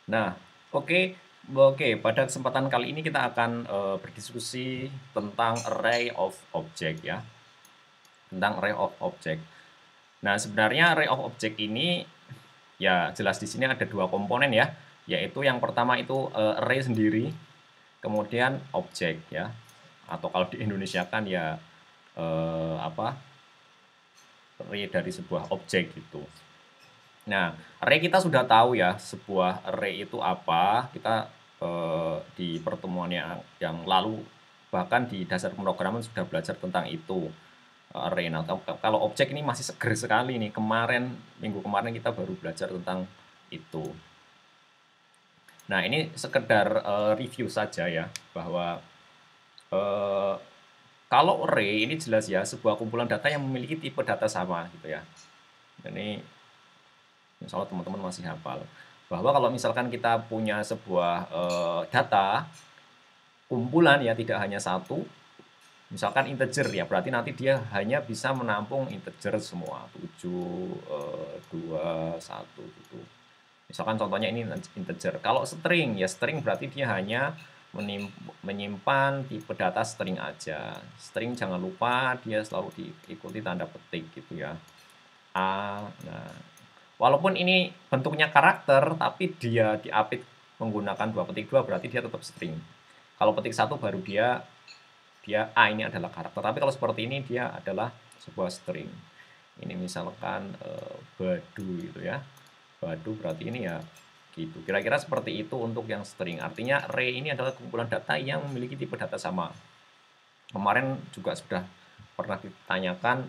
Nah, oke, oke. Pada kesempatan kali ini kita akan berdiskusi tentang array of object ya, tentang array of object. Nah, sebenarnya array of object ini ya jelas di sini ada dua komponen ya, yaitu yang pertama itu array sendiri, kemudian objek ya, atau kalau di Indonesia kan ya apa array dari sebuah objek gitu. Nah, array kita sudah tahu ya, sebuah array itu apa. Kita di pertemuan yang lalu, bahkan di dasar pemrograman sudah belajar tentang itu, array. Nah, kalau objek ini masih seger sekali nih. Minggu kemarin kita baru belajar tentang itu. Nah, ini sekedar review saja ya, bahwa eh, kalau array ini jelas ya, sebuah kumpulan data yang memiliki tipe data sama gitu ya. Ini insya Allah teman-teman masih hafal bahwa kalau misalkan kita punya sebuah data kumpulan ya, tidak hanya satu, misalkan integer ya, berarti nanti dia hanya bisa menampung integer semua 7, 2, 1 gitu. Misalkan contohnya ini integer. Kalau string ya, string berarti dia hanya menyimpan tipe data string aja. String jangan lupa dia selalu diikuti tanda petik gitu ya. Nah, walaupun ini bentuknya karakter, tapi dia diapit menggunakan 2 petik 2, berarti dia tetap string. Kalau petik 1 baru dia ini adalah karakter. Tapi kalau seperti ini dia adalah sebuah string. Ini misalkan badu gitu ya. Badu berarti ini ya gitu. Kira-kira seperti itu untuk yang string. Artinya array ini adalah kumpulan data yang memiliki tipe data sama. Kemarin juga sudah pernah ditanyakan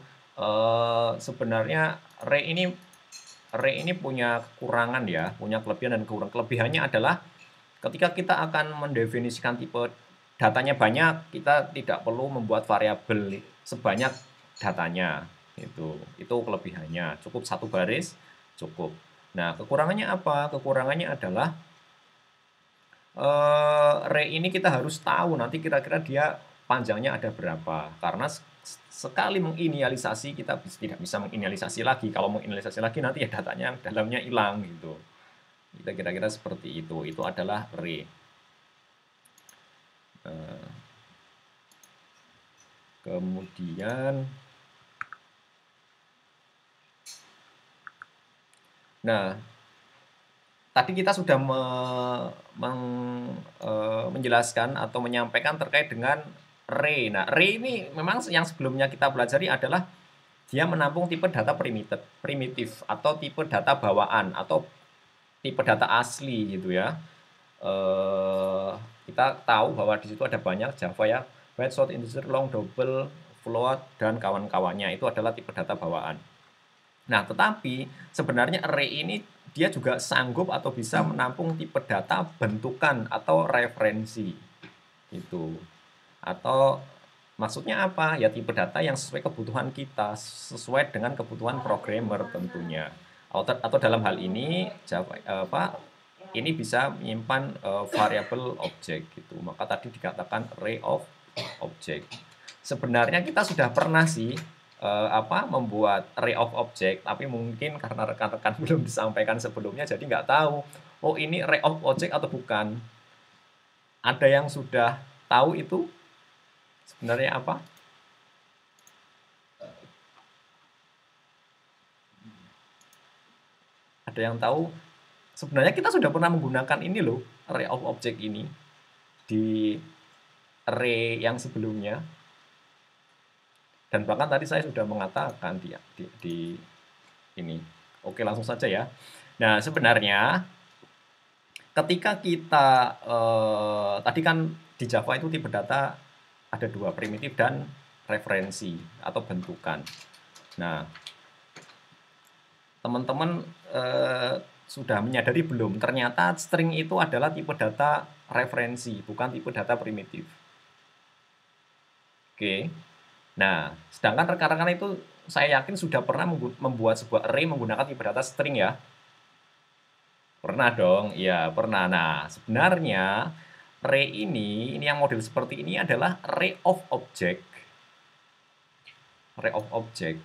sebenarnya array ini punya kekurangan ya, punya kelebihan dan kekurangan. Kelebihannya adalah ketika kita akan mendefinisikan tipe datanya banyak, kita tidak perlu membuat variabel sebanyak datanya. Itu kelebihannya. Cukup satu baris, cukup. Nah, kekurangannya apa? Kekurangannya adalah array ini kita harus tahu nanti kira-kira dia panjangnya ada berapa. Karena sekali menginisialisasi kita tidak bisa menginisialisasi lagi. Kalau menginisialisasi lagi nanti ya datanya dalamnya hilang gitu. Kita kira-kira seperti itu. Itu adalah array. Kemudian, nah tadi kita sudah menjelaskan atau menyampaikan terkait dengan array. Nah, array ini memang yang sebelumnya kita pelajari adalah dia menampung tipe data primitif atau tipe data bawaan atau tipe data asli gitu ya. Kita tahu bahwa di situ ada banyak Java ya, byte, short, integer, long, double, float, dan kawan-kawannya. Itu adalah tipe data bawaan. Nah, tetapi sebenarnya array ini dia juga sanggup atau bisa menampung tipe data bentukan atau referensi. Itu. Atau maksudnya apa? Ya tipe data yang sesuai kebutuhan kita, sesuai dengan kebutuhan programmer tentunya. Atau dalam hal ini ini bisa menyimpan variabel objek gitu. Maka tadi dikatakan array of object. Sebenarnya kita sudah pernah sih membuat array of object, tapi mungkin karena rekan-rekan belum disampaikan sebelumnya, jadi nggak tahu, oh ini array of object atau bukan. Ada yang sudah tahu itu sebenarnya apa? Ada yang tahu? Sebenarnya kita sudah pernah menggunakan ini loh, array of object ini di array yang sebelumnya. Dan bahkan tadi saya sudah mengatakan di ini. Oke, langsung saja ya. Nah, sebenarnya ketika kita tadi kan di Java itu tipe data ada dua, primitif dan referensi atau bentukan. Nah, teman-teman sudah menyadari belum? Ternyata string itu adalah tipe data referensi, bukan tipe data primitif. Oke. Nah, sedangkan rekan-rekan itu saya yakin sudah pernah membuat sebuah array menggunakan tipe data string ya. Pernah dong, iya pernah. Nah, sebenarnya array ini yang model seperti ini adalah array of object. Array of object.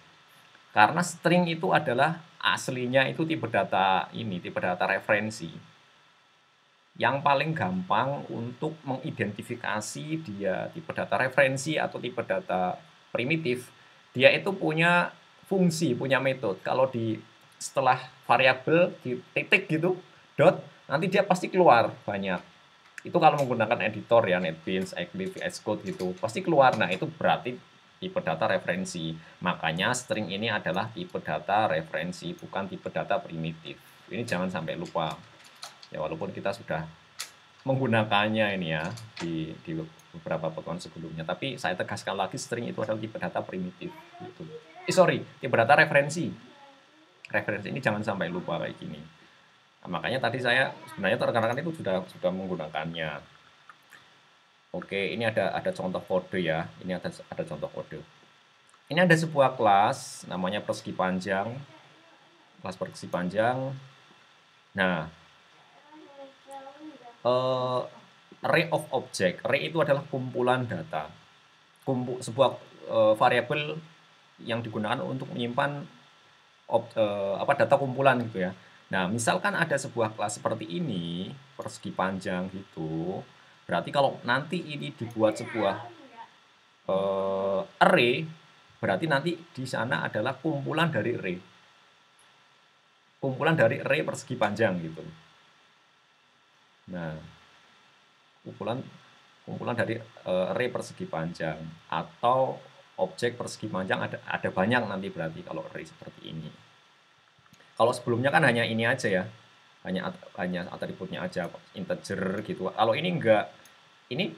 Karena string itu adalah aslinya itu tipe data referensi. yang paling gampang untuk mengidentifikasi dia tipe data referensi atau tipe data primitif, dia itu punya fungsi, punya metode. Kalau di setelah variabel di titik gitu, dot, nanti dia pasti keluar banyak. Itu kalau menggunakan editor ya, NetBeans, Eclipse, VS Code gitu, pasti keluar. Nah, itu berarti tipe data referensi. Makanya string ini adalah tipe data referensi, bukan tipe data primitif. Ini jangan sampai lupa. Ya, walaupun kita sudah menggunakannya ini ya di beberapa pertemuan sebelumnya, tapi saya tegaskan lagi string itu adalah tipe data primitif gitu. Sorry, tipe data referensi. Referensi ini jangan sampai lupa kayak gini. Nah, makanya tadi saya sebenarnya rekan-rekan itu sudah menggunakannya. Oke, ini ada contoh kode ya. Ini ada contoh kode. Ini ada sebuah kelas namanya persegi panjang. Kelas persegi panjang. Nah, array of object. Array itu adalah kumpulan data. Sebuah variabel yang digunakan untuk menyimpan data kumpulan gitu ya. Nah, misalkan ada sebuah kelas seperti ini, persegi panjang gitu, berarti kalau nanti ini dibuat sebuah array, berarti nanti di sana adalah kumpulan dari array. Kumpulan dari array persegi panjang gitu. Nah, kumpulan dari array persegi panjang atau objek persegi panjang ada banyak nanti berarti kalau array seperti ini. Kalau sebelumnya kan hanya ini aja ya, hanya atributnya aja, integer gitu. Kalau ini enggak, ini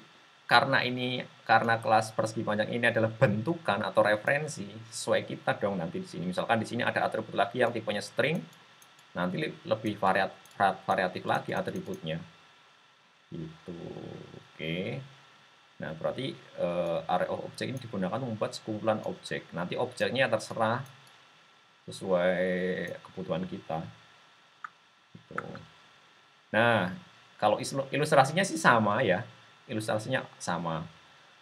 karena kelas persegi panjang ini adalah bentukan atau referensi, sesuai kita dong nanti di sini. Misalkan di sini ada atribut lagi yang tipenya string, nanti lebih variatif lagi atributnya. Gitu. Oke. Nah, berarti array of object ini digunakan membuat sekumpulan objek. Nanti objeknya terserah sesuai kebutuhan kita. Gitu. Nah, kalau ilustrasinya sih sama ya. Ilustrasinya sama.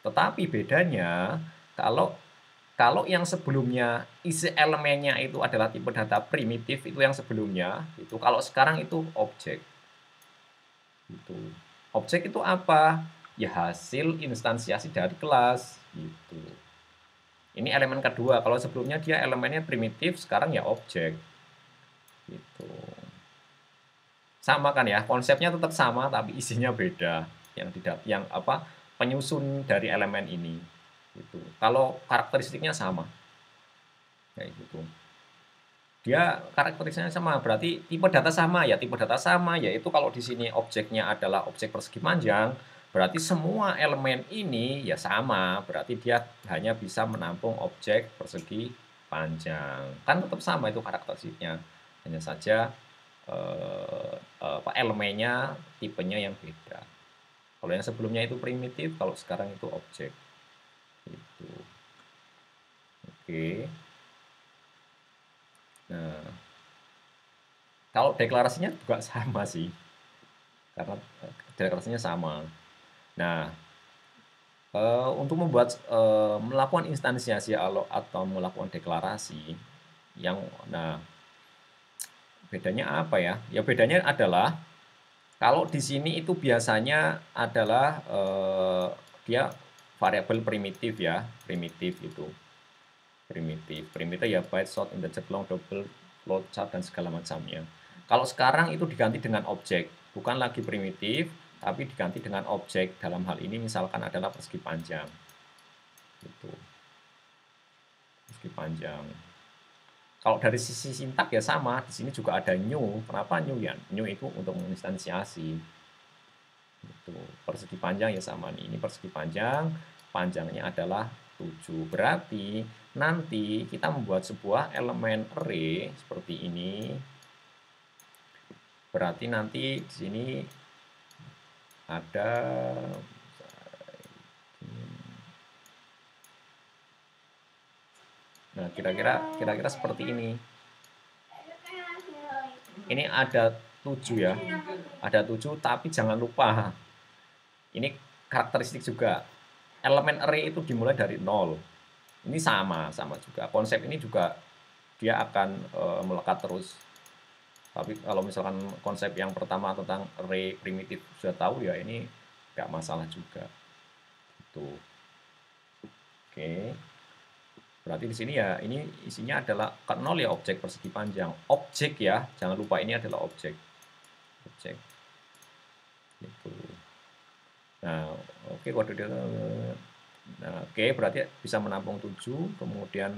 Tetapi bedanya kalau yang sebelumnya isi elemennya itu adalah tipe data primitif, itu yang sebelumnya, itu kalau sekarang itu objek. Gitu. Objek itu apa? Ya hasil instansiasi dari kelas gitu. Ini elemen kedua. Kalau sebelumnya dia elemennya primitif, sekarang ya objek. Gitu. Sama kan ya, konsepnya tetap sama tapi isinya beda. Yang penyusun dari elemen ini. Gitu. Kalau karakteristiknya sama. Kayak gitu. Dia karakteristiknya sama, berarti tipe data sama ya, tipe data sama yaitu kalau di sini objeknya adalah objek persegi panjang, berarti semua elemen ini ya sama, berarti dia hanya bisa menampung objek persegi panjang. Kan tetap sama itu karakteristiknya, hanya saja elemennya tipenya yang beda. Kalau yang sebelumnya itu primitif, kalau sekarang itu objek. Gitu. Oke. Nah, kalau deklarasinya juga sama sih, karena deklarasinya sama. Nah, untuk melakukan instansiasi atau melakukan deklarasi, bedanya apa ya? Ya bedanya adalah kalau di sini itu biasanya adalah dia variabel primitif ya, primitif itu. Primitif ya byte, short, integer, long, double, float, char, dan segala macamnya. Kalau sekarang itu diganti dengan objek, bukan lagi primitif, tapi diganti dengan objek. Dalam hal ini misalkan adalah persegi panjang. Gitu. Persegi panjang. Kalau dari sisi sintak ya sama, di sini juga ada new. Kenapa new ya? New itu untuk menginstansiasi. Gitu. Persegi panjang ya sama nih. Ini persegi panjang, panjangnya adalah 7. Berarti nanti kita membuat sebuah elemen array seperti ini. Berarti nanti di sini ada nah kira-kira seperti ini. Ini ada 7 ya. Ada 7 tapi jangan lupa ini karakteristik juga. Elemen array itu dimulai dari 0. Ini sama juga. Konsep ini juga dia akan melekat terus. Tapi kalau misalkan konsep yang pertama tentang array primitif sudah tahu ya ini nggak masalah juga. Tuh. Oke. Berarti di sini ya ini isinya adalah ke-0 ya objek persegi panjang. Objek ya, jangan lupa ini adalah objek. Objek. Gitu. Nah, oke kode data. Nah, oke berarti bisa menampung 7, kemudian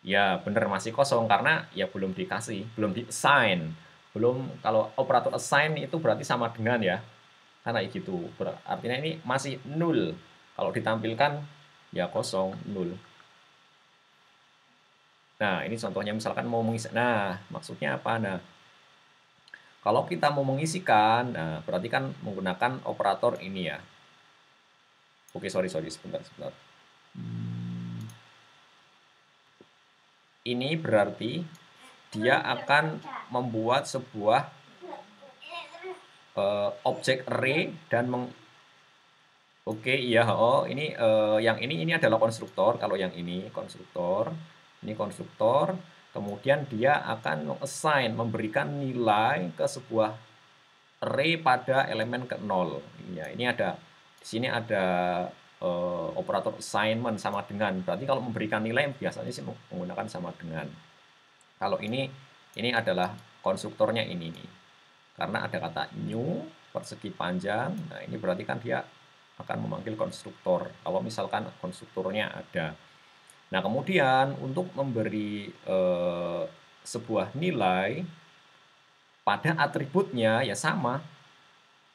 ya benar masih kosong karena ya belum dikasih, belum di-assign. Belum, kalau operator assign itu berarti sama dengan ya. Karena gitu. Artinya ini masih 0. Kalau ditampilkan ya kosong, 0. Nah, ini contohnya misalkan mau mengisi. Nah, maksudnya apa? Nah, kalau kita mau mengisikan, nah berarti kan menggunakan operator ini ya. Oke, sorry, sebentar. Ini berarti dia akan membuat sebuah objek array dan Oke, iya, ini yang ini adalah konstruktor. Kalau yang ini konstruktor, kemudian dia akan assign, memberikan nilai ke sebuah array pada elemen ke-0. Ya, ini ada di sini ada operator assignment sama dengan. Berarti kalau memberikan nilai biasanya sih menggunakan sama dengan. Kalau ini adalah konstruktornya ini nih. Karena ada kata new persegi panjang. Nah, ini berarti kan dia akan memanggil konstruktor. Kalau misalkan konstruktornya ada. Nah, kemudian untuk memberi sebuah nilai pada atributnya ya sama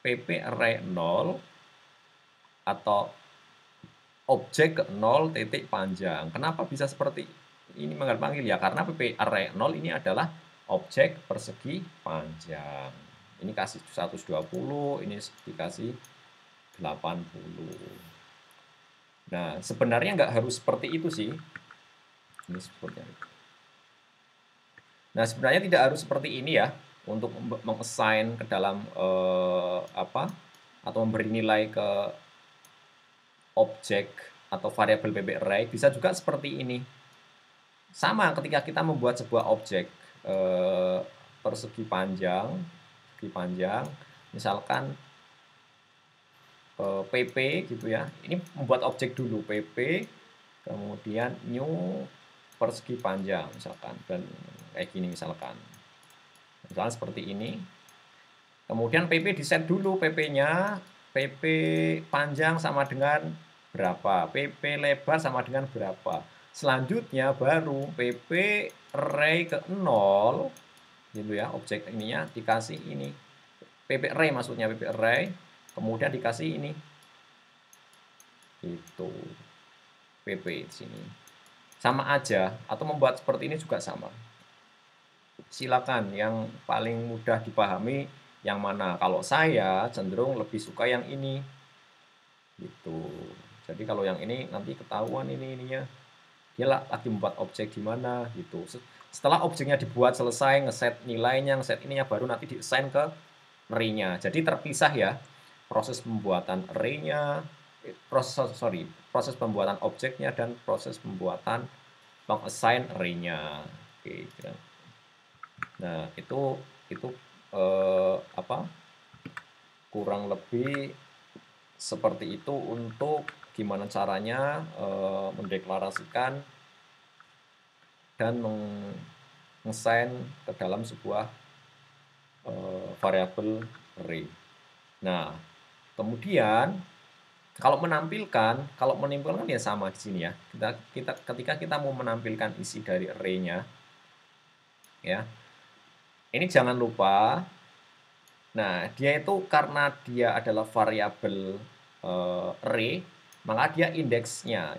pp array 0 atau objek ke 0 titik panjang. Kenapa bisa seperti ini manggil ya? Karena pp array 0 ini adalah objek persegi panjang. Ini kasih 120, ini dikasih 80. Nah, sebenarnya nggak harus seperti itu sih. Ini seperti itu. Nah, sebenarnya tidak harus seperti ini ya untuk mengassign ke dalam atau memberi nilai ke objek atau variabel pp array. Bisa juga seperti ini. Sama ketika kita membuat sebuah objek persegi panjang, misalkan pp gitu ya. Ini membuat objek dulu pp, kemudian new persegi panjang misalkan, dan kayak gini misalkan seperti ini. Kemudian pp di set dulu, pp-nya pp panjang sama dengan berapa, pp lebar sama dengan berapa. Selanjutnya baru pp array ke 0 gitu ya, objek ininya dikasih ini pp array, maksudnya pp array, kemudian dikasih ini itu pp di sini. Sama aja, atau membuat seperti ini juga sama. Silakan yang paling mudah dipahami yang mana. Kalau saya cenderung lebih suka yang ini. Gitu. Jadi kalau yang ini nanti ketahuan ininya. Dia lagi membuat objek di mana gitu. Setelah objeknya dibuat selesai, ngeset nilainya, ngeset ininya, baru nanti di-assign ke array-nya. Jadi terpisah ya proses pembuatan array-nya, proses pembuatan objeknya dan proses pembuatan peng-assign array-nya. Oke, gitu. Nah, itu kurang lebih seperti itu untuk gimana caranya mendeklarasikan dan meng-assign ke dalam sebuah variabel array. Nah, kemudian kalau menimpulkan ya sama di sini ya. Ketika kita mau menampilkan isi dari array-nya, ya, ini jangan lupa. Nah, dia itu karena dia adalah variabel array, maka dia indeksnya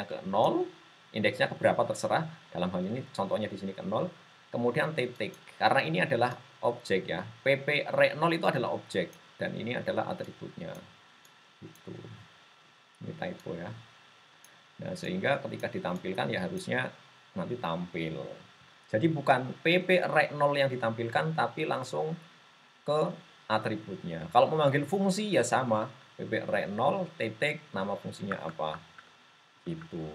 ke 0, indeksnya ke berapa terserah. Dalam hal ini contohnya di sini ke 0, kemudian titik. Karena ini adalah objek ya. pp array 0 itu adalah objek dan ini adalah atributnya. Gitu. Ini typo ya. Nah, sehingga ketika ditampilkan ya harusnya nanti tampil. Jadi bukan pp array 0 yang ditampilkan, tapi langsung ke atributnya. Kalau memanggil fungsi ya sama, pp array 0 titik nama fungsinya apa. Gitu.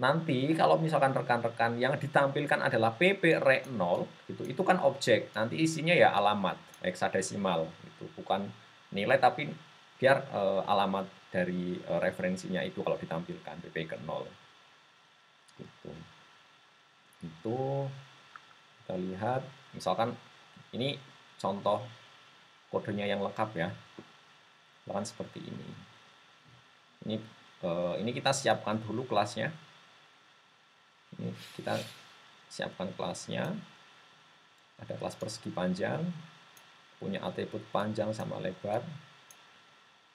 nanti kalau misalkan rekan-rekan yang ditampilkan adalah PP Re 0 gitu, itu kan objek. Nanti isinya ya alamat heksadesimal gitu, bukan nilai tapi biar alamat dari referensinya itu kalau ditampilkan PP ke 0 gitu. Itu kita lihat misalkan ini contoh kodenya yang lengkap ya. Misalkan seperti ini. Ini kita siapkan dulu kelasnya. Ini kita siapkan kelasnya. Ada kelas persegi panjang, punya atribut panjang sama lebar.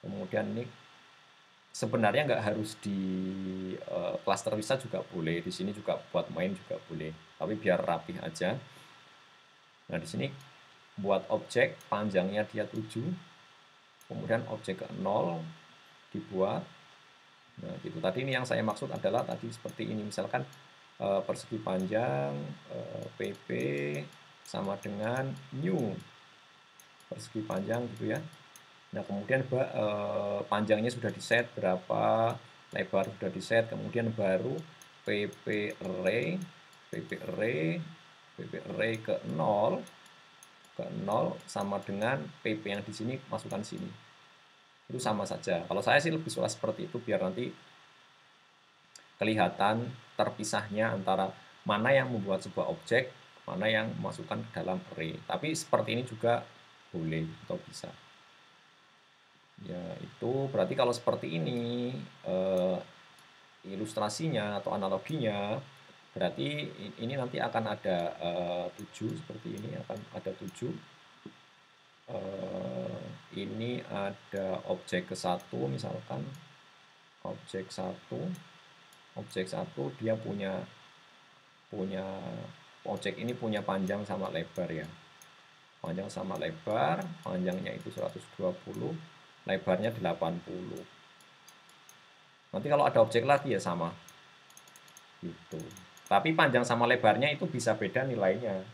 Kemudian ini sebenarnya nggak harus di kelas terpisah juga boleh. Di sini juga buat main juga boleh. Tapi biar rapih aja. Nah, di sini buat objek panjangnya dia 7. Kemudian objek ke 0 dibuat. Nah, gitu. Tadi ini yang saya maksud adalah tadi seperti ini. Misalkan persegi panjang PP sama dengan new persegi panjang gitu ya. Nah, kemudian panjangnya sudah diset berapa, lebar sudah diset, kemudian baru PP array ke 0 sama dengan PP yang di sini masukkan sini. Itu sama saja. Kalau saya sih lebih suka seperti itu biar nanti kelihatan terpisahnya antara mana yang membuat sebuah objek, mana yang memasukkan ke dalam array. Tapi seperti ini juga boleh atau bisa. Ya, itu berarti kalau seperti ini ilustrasinya atau analoginya, berarti ini nanti akan ada 7 seperti ini, akan ada 7. Ini ada objek ke 1 misalkan, objek 1 dia punya objek ini punya panjang sama lebar ya. Panjang sama lebar, panjangnya itu 120, lebarnya 80. Nanti kalau ada objek lagi ya sama. Gitu. Tapi panjang sama lebarnya itu bisa beda nilainya.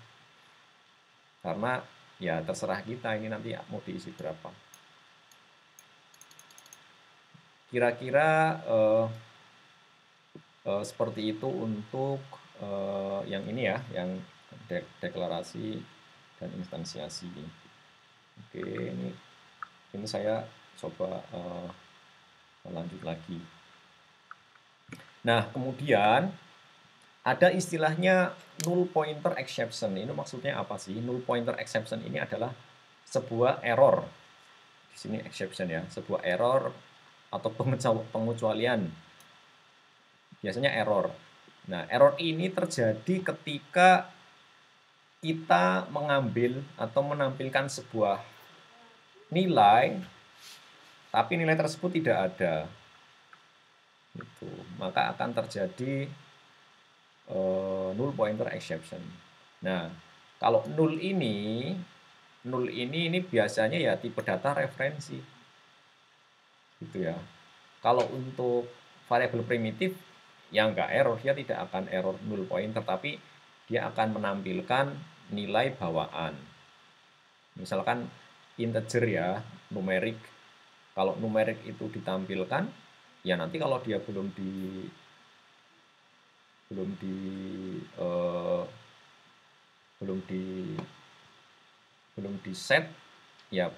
Karena ya terserah kita ini nanti mau diisi berapa. Kira-kira seperti itu untuk yang ini ya, yang deklarasi dan instansiasi. Oke, ini saya coba lanjut lagi. Nah, kemudian ada istilahnya null pointer exception. Ini maksudnya apa sih? Null pointer exception ini adalah sebuah error. Di sini exception ya, sebuah error atau pengecualian. Biasanya error. Nah, error ini terjadi ketika kita mengambil atau menampilkan sebuah nilai, tapi nilai tersebut tidak ada. Gitu. Maka akan terjadi null pointer exception. Nah, kalau null ini biasanya ya tipe data referensi. Gitu ya. Kalau untuk variabel primitif yang nggak error, dia tidak akan error null pointer, tapi dia akan menampilkan nilai bawaan. Misalkan integer ya, numerik. Kalau numerik itu ditampilkan, ya nanti kalau dia belum di set, ya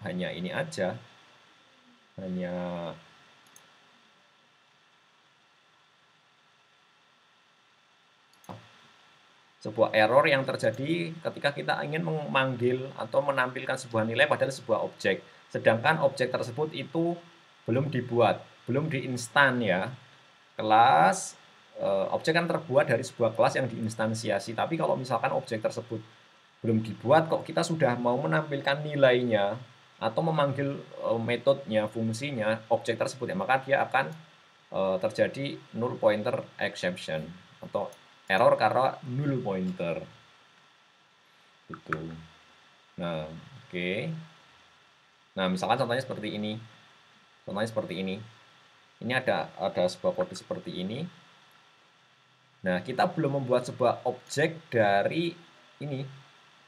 hanya ini aja, hanya sebuah error yang terjadi ketika kita ingin memanggil atau menampilkan sebuah nilai padahal sebuah objek. Sedangkan objek tersebut itu belum dibuat, belum diinstan ya. Kelas, objek kan terbuat dari sebuah kelas yang diinstansiasi. Tapi kalau misalkan objek tersebut belum dibuat, kok kita sudah mau menampilkan nilainya atau memanggil metodenya, fungsinya, objek tersebut ya, maka dia akan terjadi null pointer exception atau error karena null pointer. Gitu. Nah, oke. Nah, misalkan contohnya seperti ini. Ini ada sebuah kode seperti ini. Nah, kita belum membuat sebuah objek dari ini,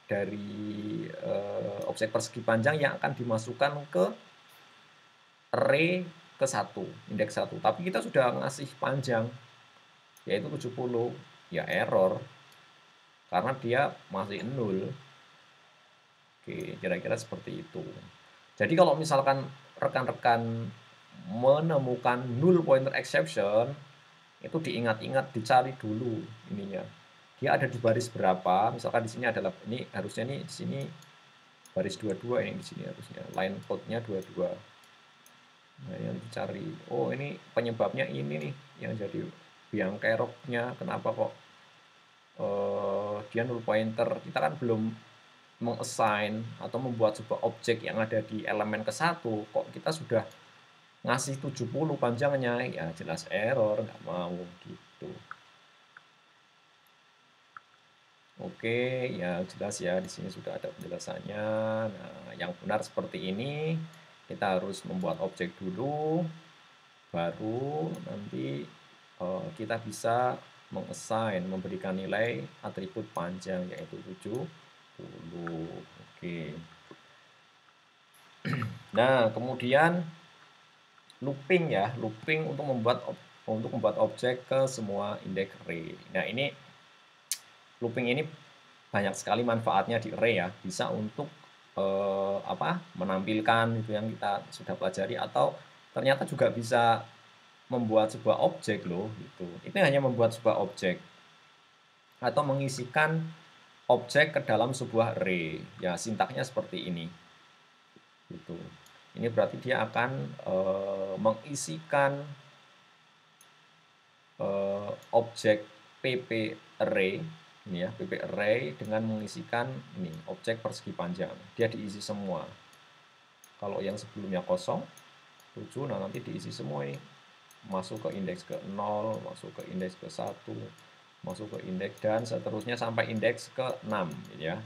dari objek persegi panjang yang akan dimasukkan ke array ke 1, indeks 1. Tapi kita sudah ngasih panjang. yaitu 70, ya error karena dia masih 0. Oke, kira-kira seperti itu. Jadi kalau misalkan rekan-rekan menemukan null pointer exception, itu diingat-ingat, dicari dulu ininya. Dia ada di baris berapa? Misalkan di sini adalah ini harusnya nih di sini baris 22, ini di sini harusnya line code-nya 22. Nah, yang dicari, oh ini penyebabnya ini nih yang jadi biang keroknya, kenapa kok dia null pointer. Kita kan belum mengassign atau membuat sebuah objek yang ada di elemen ke-1, kok kita sudah ngasih 70 panjangnya, ya jelas error, nggak mau gitu. Oke, ya jelas ya, di sini sudah ada penjelasannya. Nah, yang benar seperti ini, kita harus membuat objek dulu, baru nanti kita bisa mengassign, memberikan nilai atribut panjang, yaitu 70. Oke. Nah, kemudian looping ya, looping untuk membuat objek ke semua indeks array. Nah, ini looping ini banyak sekali manfaatnya di array ya, bisa untuk menampilkan itu yang kita sudah pelajari, atau ternyata juga bisa membuat sebuah objek loh gitu. Ini hanya membuat sebuah objek atau mengisikan objek ke dalam sebuah array. Ya, sintaknya seperti ini. Gitu. Ini berarti dia akan mengisikan objek pp array ini ya, pp array dengan mengisikan ini objek persegi panjang. Dia diisi semua. Kalau yang sebelumnya kosong 7, nah nanti diisi semua ini. Masuk ke indeks ke 0, masuk ke indeks ke 1, masuk ke indeks dan seterusnya sampai indeks ke 6 gitu ya.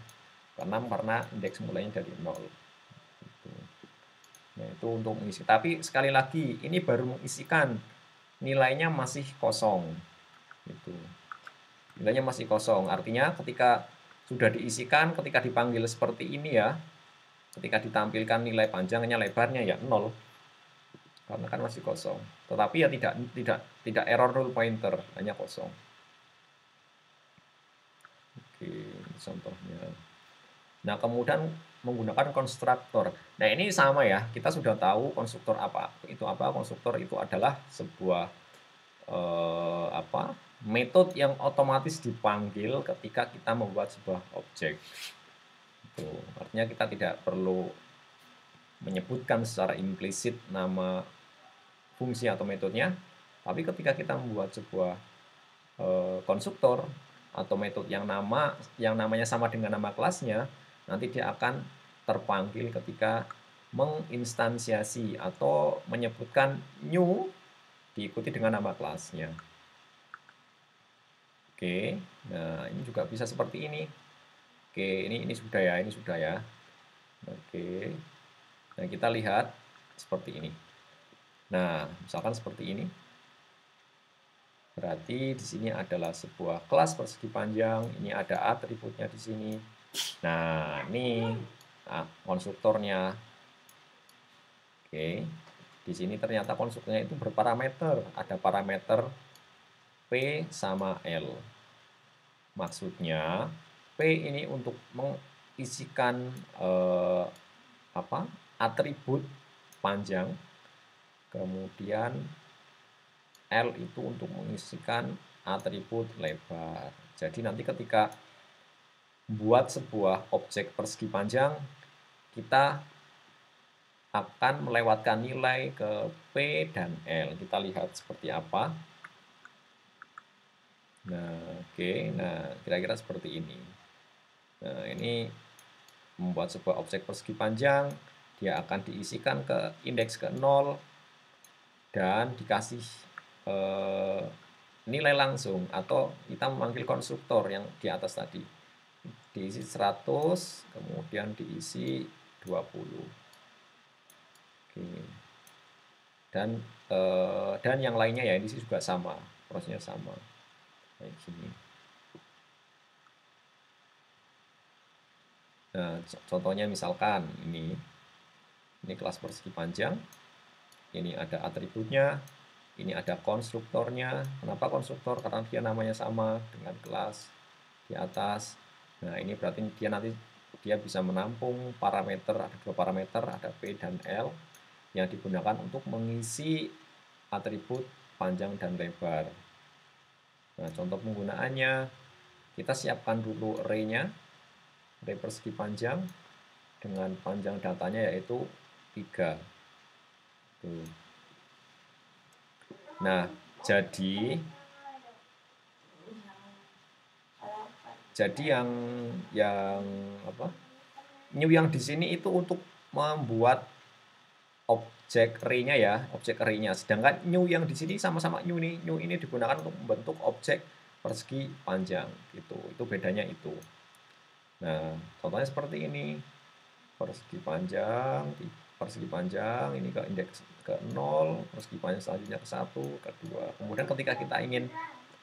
Ke 6 karena indeks mulainya dari 0. Gitu. Nah, itu untuk mengisi. Tapi sekali lagi, ini baru mengisikan, nilainya masih kosong. Gitu. Nilainya masih kosong, artinya ketika sudah diisikan, ketika dipanggil seperti ini ya, ketika ditampilkan nilai panjangnya, lebarnya ya 0, karena kan masih kosong. Tetapi ya tidak error null pointer, hanya kosong. Oke, contohnya. Nah, kemudian menggunakan konstruktor. Nah, ini sama ya, kita sudah tahu konstruktor apa. Itu apa? Konstruktor itu adalah sebuah metode yang otomatis dipanggil ketika kita membuat sebuah objek. Itu artinya kita tidak perlu menyebutkan secara implisit nama fungsi atau metodenya, tapi ketika kita membuat sebuah konstruktor atau metode yang namanya sama dengan nama kelasnya, nanti dia akan terpanggil ketika menginstansiasi atau menyebutkan new diikuti dengan nama kelasnya. Oke, nah ini juga bisa seperti ini. Oke, ini sudah ya, ini sudah ya. Oke, nah kita lihat seperti ini. Nah, misalkan seperti ini. Berarti di sini adalah sebuah kelas persegi panjang. Ini ada atributnya di sini. Nah, ini konstruktornya. Oke, di sini ternyata konstruktornya itu berparameter. Ada parameter P sama L. Maksudnya P ini untuk mengisikan atribut panjang, kemudian L itu untuk mengisikan atribut lebar. Jadi nanti ketika buat sebuah objek persegi panjang, kita akan melewatkan nilai ke P dan L. Kita lihat seperti apa. Nah, oke. Nah, kira-kira seperti ini. Nah, ini membuat sebuah objek persegi panjang, dia akan diisikan ke indeks ke 0 dan dikasih nilai langsung, atau kita memanggil konstruktor yang di atas tadi. Diisi 100, kemudian diisi 20. Oke. Dan yang lainnya ya ini juga sama, prosesnya sama. Kayak gini. Nah, contohnya misalkan ini kelas persegi panjang, ini ada atributnya, Ini ada konstruktornya. Kenapa konstruktor? Karena dia namanya sama dengan kelas di atas. Nah, ini berarti dia bisa menampung parameter, ada 2 parameter, ada P dan L yang digunakan untuk mengisi atribut panjang dan lebar. Nah, contoh penggunaannya, kita siapkan dulu array-nya, array persegi panjang, dengan panjang datanya yaitu 3. Tuh. Nah, jadi yang apa? New yang di sini itu untuk membuat objek array-nya ya, objek array-nya. Sedangkan new yang di sini sama-sama new nih. New ini digunakan untuk membentuk objek persegi panjang gitu. Itu bedanya itu. Nah, contohnya seperti ini. Persegi panjang ini ke indeks ke 0, persegi panjang selanjutnya ke 1, ke 2. Kemudian ketika kita ingin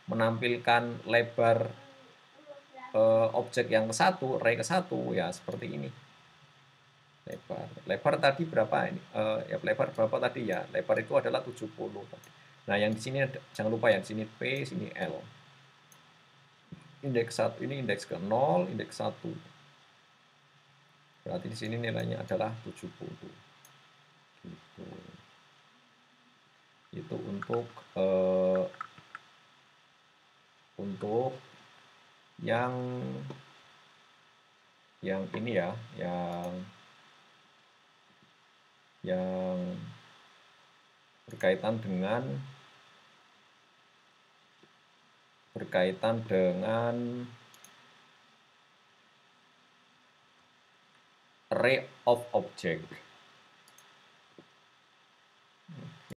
menampilkan lebar objek yang ke 1, array ke 1, ya seperti ini. Lebar tadi berapa ini? Ya lebar berapa tadi ya? Lebar itu adalah 70 tadi. Nah, yang di sini jangan lupa ya, di sini P, sini L. Indeks 1 ini indeks ke 0, indeks 1. Berarti di sini nilainya adalah 70. Gitu. Itu untuk yang ini ya, yang berkaitan dengan array of object.